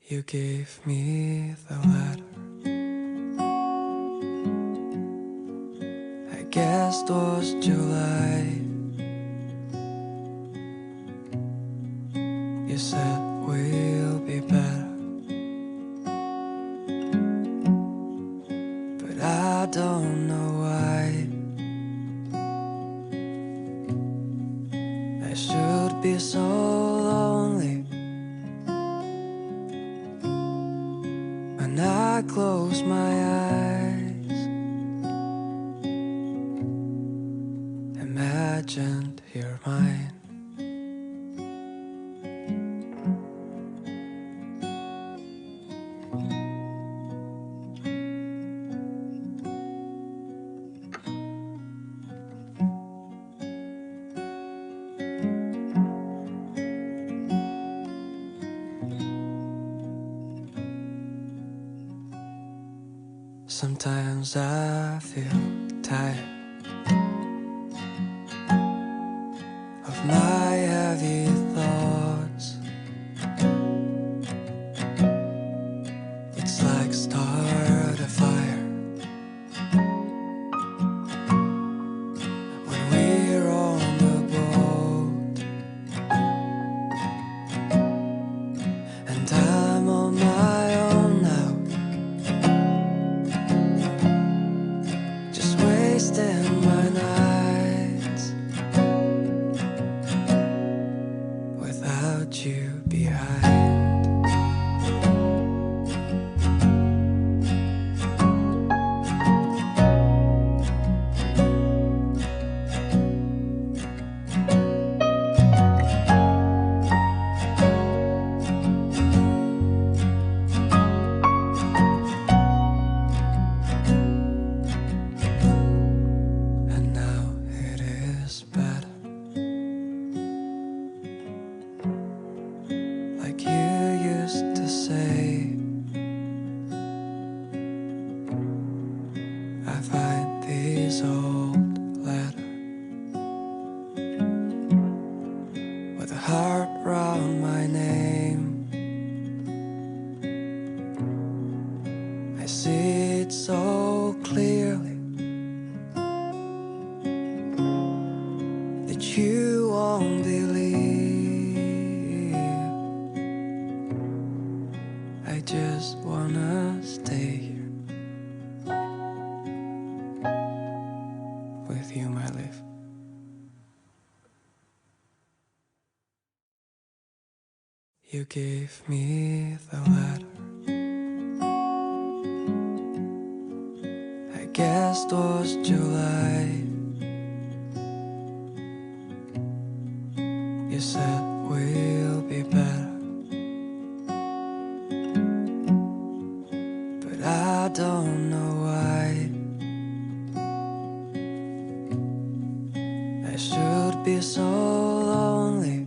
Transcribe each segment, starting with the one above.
You gave me the letter. I guess it was July. You said we'll be better, but I don't know why. I should be so lonely when I close my eyes. Imagined you're mine. Sometimes I feel tired of my heavy thoughts. It's like start a fire when we're on the boat, and I'm on my own now, just wasting my nights without you behind. And now it is better, like you used to say. I find these old letters with a heart round my name. I see it so clearly that you won't believe. I just wanna stay here with you, my life. You gave me the letter. I guess it was July. You said we'll be better, but I don't know why. I should be so lonely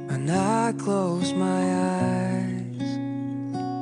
when I close my eyes.